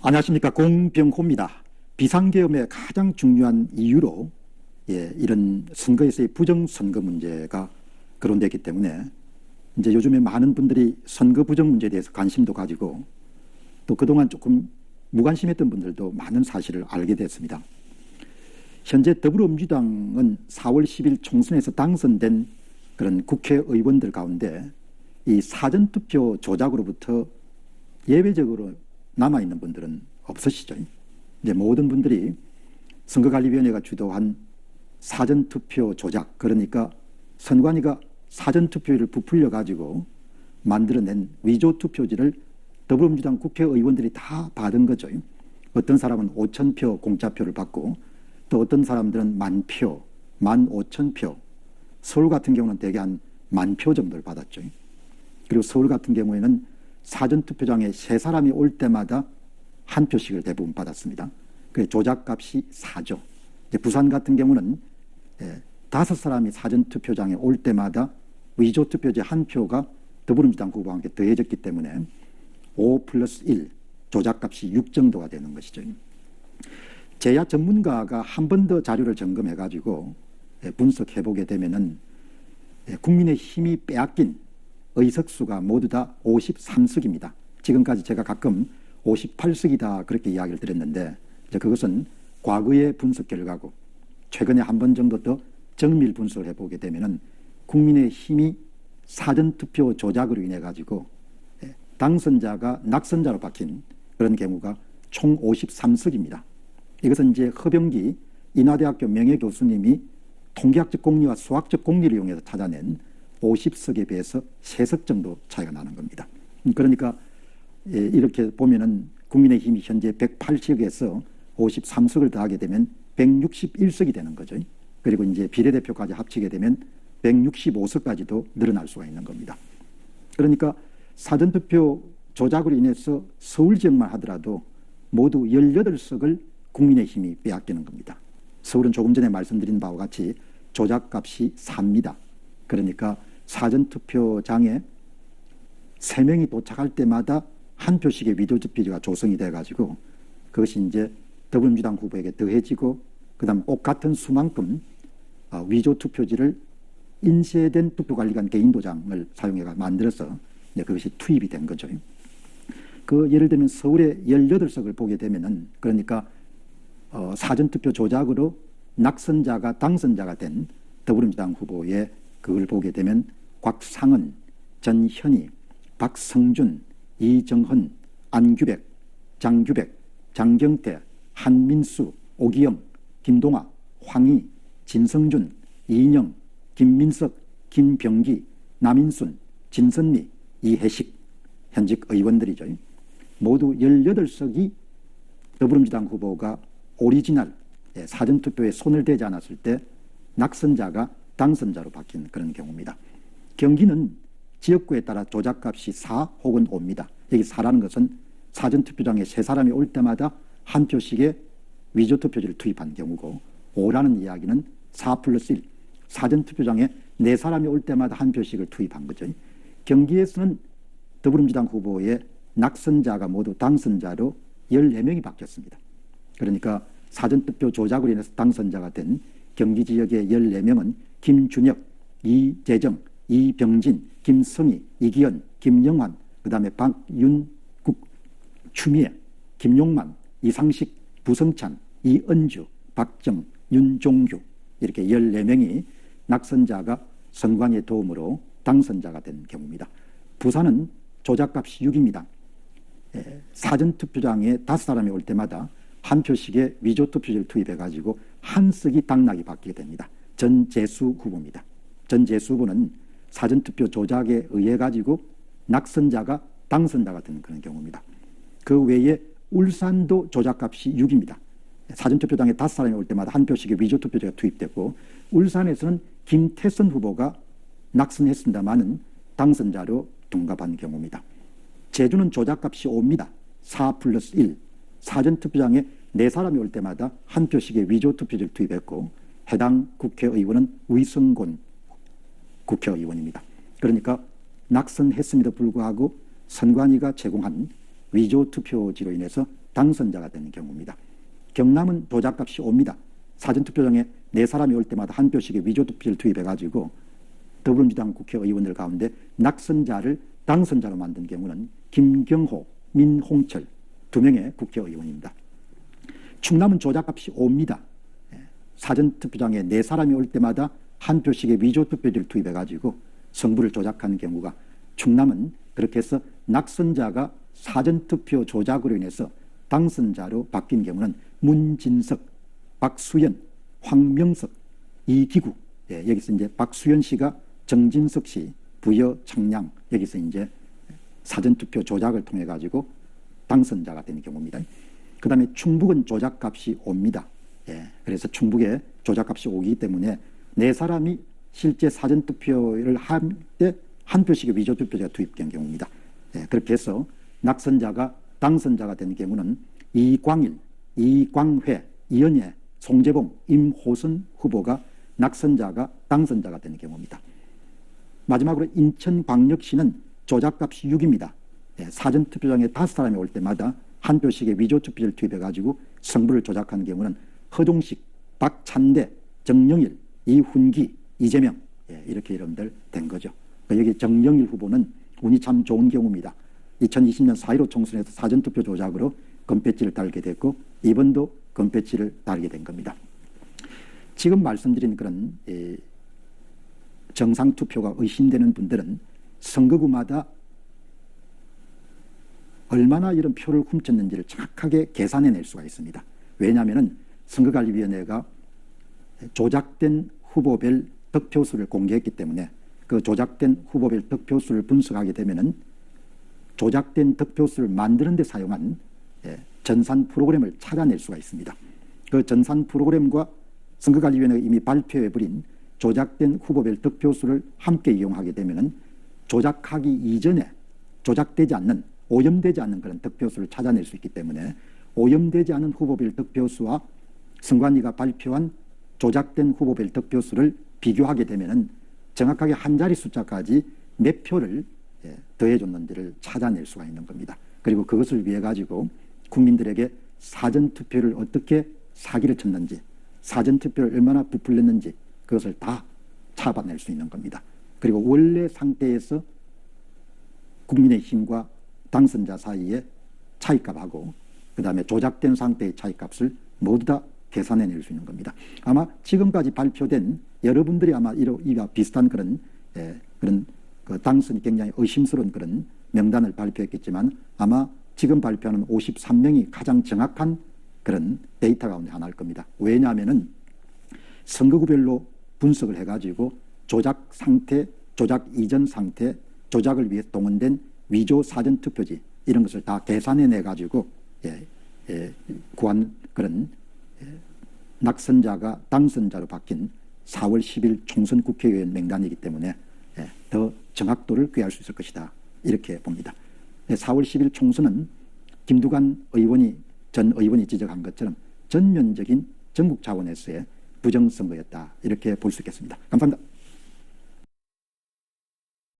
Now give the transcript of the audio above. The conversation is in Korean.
안녕하십니까. 공병호입니다. 비상계엄의 가장 중요한 이유로 이런 선거에서의 부정선거 문제가 거론되기 때문에 이제 요즘에 많은 분들이 선거 부정 문제에 대해서 관심도 가지고 또 그동안 조금 무관심했던 분들도 많은 사실을 알게 됐습니다. 현재 더불어민주당은 4월 10일 총선에서 당선된 그런 국회의원들 가운데 이 사전투표 조작으로부터 예외적으로 남아있는 분들은 없으시죠. 이제 모든 분들이 선거관리위원회가 주도한 사전투표 조작, 그러니까 선관위가 사전투표율을 부풀려 가지고 만들어낸 위조투표지를 더불어민주당 국회의원들이 다 받은 거죠. 어떤 사람은 5,000표 공짜표를 받고 또 어떤 사람들은 10,000표, 15,000표, 서울 같은 경우는 대개 한 10,000표 정도를 받았죠. 그리고 서울 같은 경우에는 사전투표장에 3사람이 올 때마다 한 표씩을 대부분 받았습니다. 그래서 조작값이 4조. 부산 같은 경우는 5사람이 사전투표장에 올 때마다 위조투표지 한 표가 더불어민주당 후보와 함께 더해졌기 때문에 5+1, 조작값이 6 정도가 되는 것이죠. 제야 전문가가 한 번 더 자료를 점검해가지고 분석해보게 되면은 국민의힘이 빼앗긴 의석수가 모두 다 53석입니다. 지금까지 제가 가끔 58석이다 그렇게 이야기를 드렸는데 이제 그것은 과거의 분석 결과고 최근에 한 번 정도 더 정밀 분석을 해보게 되면은 국민의힘이 사전투표 조작으로 인해 가지고 당선자가 낙선자로 바뀐 그런 경우가 총 53석입니다. 이것은 이제 허병기 인하대학교 명예교수님이 통계학적 공리와 수학적 공리를 이용해서 찾아낸 50석에 비해서 3석 정도 차이가 나는 겁니다. 그러니까 이렇게 보면은 국민의힘이 현재 180석에서 53석을 더하게 되면 161석이 되는 거죠. 그리고 이제 비례대표까지 합치게 되면 165석까지도 늘어날 수가 있는 겁니다. 그러니까 사전투표 조작으로 인해서 서울 지역만 하더라도 모두 18석을 국민의힘이 빼앗기는 겁니다. 서울은 조금 전에 말씀드린 바와 같이 조작값이 4입니다. 그러니까 사전투표장에 3명이 도착할 때마다 한 표씩의 위조투표지가 조성이 돼가지고 그것이 이제 더불어민주당 후보에게 더해지고 그다음 똑같은 수만큼 위조투표지를 인쇄된 투표관리관 개인도장을 사용해 만들어서 그것이 투입이 된 거죠. 그 예를 들면 서울의 18석을 보게 되면은 그러니까 사전투표 조작으로 낙선자가 당선자가 된 더불어민주당 후보의 그걸 보게 되면 곽상은, 전현희, 박성준, 이정헌, 안규백, 장규백, 장경태, 한민수, 오기영, 김동아, 황희, 진성준, 이인영, 김민석, 김병기, 남인순, 진선미, 이해식 현직 의원들이죠. 모두 18석이 더불어민주당 후보가 오리지널 사전투표에 손을 대지 않았을 때 낙선자가 당선자로 바뀐 그런 경우입니다. 경기는 지역구에 따라 조작값이 4 혹은 5입니다. 여기 4라는 것은 사전투표장에 3사람이 올 때마다 한 표씩의 위조투표지를 투입한 경우고 5라는 이야기는 4+1, 사전투표장에 4사람이 올 때마다 한 표씩을 투입한 거죠. 경기에서는 더불어민주당 후보의 낙선자가 모두 당선자로 14명이 바뀌었습니다. 그러니까 사전투표 조작으로 인해서 당선자가 된 경기 지역의 14명은 김준혁, 이재정, 이병진, 김성희, 이기현, 김영환, 그 다음에 박윤국, 추미애, 김용만, 이상식, 부성찬, 이은주, 박정, 윤종규 이렇게 14명이 낙선자가 선관위의 도움으로 당선자가 된 경우입니다. 부산은 조작값이 6입니다. 사전투표장에 5사람이 올 때마다 한 표씩의 위조투표지를 투입해가지고 한 석이 당락이 바뀌게 됩니다. 전재수 후보입니다. 전재수 후보는 사전투표 조작에 의해 가지고 낙선자가 당선자가 되는 그런 경우입니다. 그 외에 울산도 조작값이 6입니다. 사전투표장에 5사람이 올 때마다 한 표씩의 위조투표지가 투입됐고 울산에서는 김태선 후보가 낙선했습니다마는 당선자로 둔갑한 경우입니다. 제주는 조작값이 5입니다. 4+1. 사전투표장에 4사람이 올 때마다 한 표씩의 위조투표지를 투입했고 해당 국회의원은 위성곤 국회의원입니다. 그러니까 낙선했음에도 불구하고 선관위가 제공한 위조투표지로 인해서 당선자가 되는 경우입니다. 경남은 조작값이 5입니다. 사전투표장에 4사람이 올 때마다 한 표씩의 위조투표를 투입해가지고 더불어민주당 국회의원들 가운데 낙선자를 당선자로 만든 경우는 김경호, 민홍철 2명의 국회의원입니다. 충남은 조작값이 5입니다. 사전투표장에 4사람이 올 때마다 한 표씩의 위조투표를 투입해가지고 성부를 조작하는 경우가 충남은 그렇게 해서 낙선자가 사전투표 조작으로 인해서 당선자로 바뀐 경우는 문진석, 박수연, 황명석, 이기구, 여기서 이제 박수연 씨가 정진석 씨, 부여, 청량, 여기서 이제 사전투표 조작을 통해 가지고 당선자가 되는 경우입니다. 그 다음에 충북은 조작값이 5입니다. 그래서 충북에 조작값이 5이기 때문에 4사람이 실제 사전투표를 할 때 한 표씩의 위조투표자가 투입된 경우입니다. 그렇게 해서 낙선자가 당선자가 되는 경우는 이광일, 이광회, 이연예, 송재봉, 임호선 후보가 낙선자가 당선자가 되는 경우입니다. 마지막으로 인천광역시는 조작값이 6입니다. 사전투표장에 5사람이 올 때마다 한 표씩의 위조투표를 투입해가지고 성부를 조작하는 경우는 허종식, 박찬대, 정영일, 이훈기, 이재명 이렇게 여러분들 된 거죠. 여기 정영일 후보는 운이 참 좋은 경우입니다. 2020년 4.15 총선에서 사전투표 조작으로 금배지를 달게 됐고 이번도 금배지를 달게 된 겁니다. 지금 말씀드린 그런 정상투표가 의심되는 분들은 선거구마다 얼마나 이런 표를 훔쳤는지를 정확하게 계산해낼 수가 있습니다. 왜냐하면 선거관리위원회가 조작된 후보별 득표수를 공개했기 때문에 그 조작된 후보별 득표수를 분석하게 되면은 조작된 득표수를 만드는 데 사용한 전산 프로그램을 찾아낼 수가 있습니다. 그 전산 프로그램과 선거관리위원회가 이미 발표해버린 조작된 후보별 득표수를 함께 이용하게 되면은 조작하기 이전에 조작되지 않는, 오염되지 않는 그런 득표수를 찾아낼 수 있기 때문에 오염되지 않은 후보별 득표수와 선관위가 발표한 조작된 후보별 득표수를 비교하게 되면은 정확하게 한 자리 숫자까지 몇 표를 더해줬는지를 찾아낼 수가 있는 겁니다. 그리고 그것을 위해 가지고 국민들에게 사전투표를 어떻게 사기를 쳤는지, 사전투표를 얼마나 부풀렸는지 그것을 다 잡아낼 수 있는 겁니다. 그리고 원래 상태에서 국민의힘과 당선자 사이의 차이값하고 그 다음에 조작된 상태의 차이값을 모두 다 계산해낼 수 있는 겁니다. 아마 지금까지 발표된 여러분들이 아마 이와 비슷한 그런 그 당선이 굉장히 의심스러운 그런 명단을 발표했겠지만 아마 지금 발표하는 53명이 가장 정확한 그런 데이터 가운데 하나일 겁니다. 왜냐하면은 선거구별로 분석을 해가지고 조작 상태, 조작 이전 상태, 조작을 위해 동원된 위조 사전투표지 이런 것을 다 계산해내 가지고 구한 그런 낙선자가 당선자로 바뀐 4월 10일 총선 국회의원 명단이기 때문에 더 정확도를 꾀할 수 있을 것이다 이렇게 봅니다. 4월 10일 총선은 김두관 전 의원이 지적한 것처럼 전면적인 전국 차원에서의 부정선거였다 이렇게 볼 수 있겠습니다. 감사합니다.